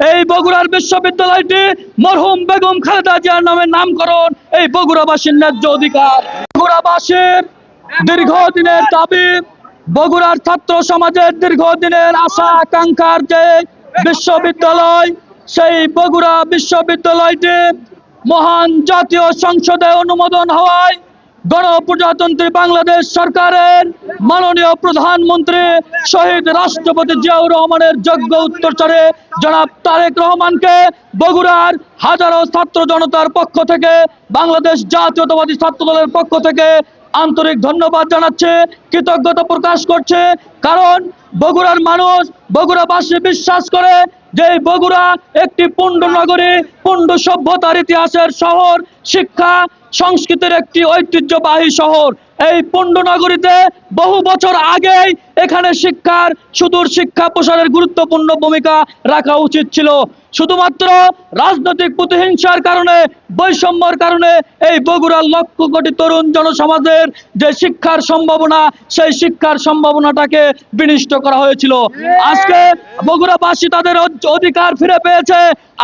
এই বগুড়ার বিশ্ববিদ্যালয়টি মরহুম বেগম খালেদা জিয়ার নামে নামকরণ এই বগুড়াবাসীর ন্যায্য অধিকার। বগুড়াবাসীর দীর্ঘদিনের দাবি, বগুড়ার ছাত্র সমাজের দীর্ঘদিনের আশা আকাঙ্ক্ষার যে বিশ্ববিদ্যালয়, সেই বগুড়া বিশ্ববিদ্যালয়টি মহান জাতীয় সংসদে অনুমোদন হওয়ায় গণপ্রজাতন্ত্রী বাংলাদেশ সরকারের মাননীয় প্রধানমন্ত্রী শহীদ রাষ্ট্রপতি জিয়াউর রহমানের যোগ্য উত্তরসূরি জনাব তারেক রহমানকে বগুড়ার হাজারো ছাত্র জনতার পক্ষ থেকে, বাংলাদেশ জাতীয়তাবাদী ছাত্র দলের পক্ষ থেকে আন্তরিক ধন্যবাদ জানাচ্ছে, কৃতজ্ঞতা প্রকাশ করছে। কারণ বগুড়ার মানুষ, বগুড়াবাসী বিশ্বাস করে যে বগুড়া একটি পুণ্য নগরী, পুণ্য সভ্যতার ইতিহাসের শহর, শিক্ষা সংস্কৃতির একটি ঐতিহ্যবাহী শহর। এই পুণ্য নগরীতে বহু বছর আগেই এখানে শিক্ষার সুদূর শিক্ষা প্রসারের গুরুত্বপূর্ণ ভূমিকা রাখা উচিত ছিল। শুধুমাত্র রাজনৈতিক প্রতিহিংসার কারণে, বৈষম্যর কারণে এই বগুড়ার লক্ষ কোটি তরুণ জনসমাজের যে শিক্ষার সম্ভাবনা, সেই শিক্ষার সম্ভাবনাটাকে বিনষ্ট করা হয়েছিল। আজকে বগুড়াবাসী তাদের অধিকার ফিরে পেয়েছে।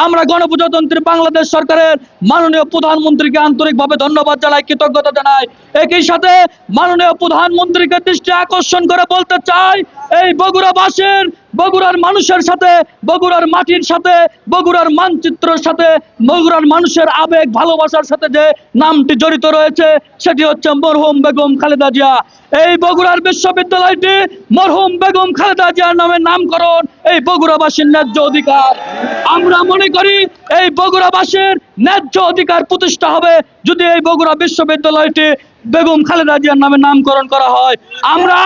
আমরা গণপ্রজাতন্ত্রী বাংলাদেশ সরকারের মাননীয় প্রধানমন্ত্রীকে আন্তরিকভাবে ধন্যবাদ জানাই, কৃতজ্ঞতা জানাই। একই সাথে মাননীয় প্রধানমন্ত্রীকে দৃষ্টি আকর্ষণ করে বলতে চাই, এই বগুড়াবাসীর, বগুড়ার মানুষের সাথে, বগুড়ার মাটির সাথে, বগুড়ার মানচিত্রের সাথে, বগুড়ার মানুষের আবেগ ভালোবাসার সাথে যে নামটি জড়িত রয়েছে, সেটি হচ্ছে মরহুম বেগম খালেদা জিয়া। এই বগুড়ার বিশ্ববিদ্যালয়টি মরহুম বেগম খালেদা জিয়ার নামে নামকরণ এই বগুড়াবাসীর ন্যায্য অধিকার। আমরা মনে করি এই বগুড়াবাসীর ন্যায্য অধিকার প্রতিষ্ঠা হবে যদি এই বগুড়া বিশ্ববিদ্যালয়টি বেগম খালেদা জিয়ার নামে নামকরণ করা হয়। আমরা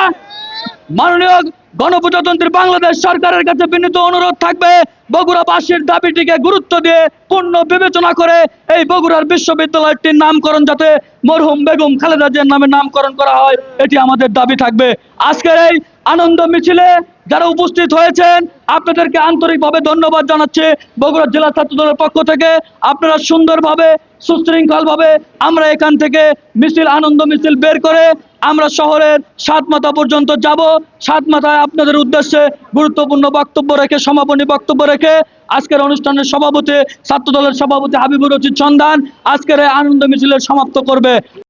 মাননীয় গণপ্রজাতন্ত্রী বাংলাদেশ সরকারের কাছে বিনীত অনুরোধ থাকবে, বগুড়াবাসীর দাবিটিকে গুরুত্ব দিয়ে পূর্ণ বিবেচনা করে এই বগুড়ার বিশ্ববিদ্যালয়টির নামকরণ যাতে মরহুম বেগম খালেদা জিয়ার নামে নামকরণ করা হয়, এটি আমাদের দাবি থাকবে। আজকের এই আনন্দ মিছিলে যারা উপস্থিত হয়েছেন, আপনাদেরকে আন্তরিকভাবে ধন্যবাদ জানাচ্ছি বগুড়া জেলা ছাত্র দলের পক্ষ থেকে। আপনারা সুন্দরভাবে, সুশৃঙ্খলভাবে আমরা এখান থেকে মিছিল, আনন্দ মিছিল বের করে আমরা শহরের সাতমাথা পর্যন্ত যাব। সাতমাথায় আপনাদের উদ্দেশ্যে গুরুত্বপূর্ণ বক্তব্য রেখে, সমাপনী বক্তব্য রেখে আজকের অনুষ্ঠানের সভাপতি, ছাত্র দলের সভাপতি হাবিবুর রশিদ সন্ধান আজকের এই আনন্দ মিছিলের সমাপ্ত করবে।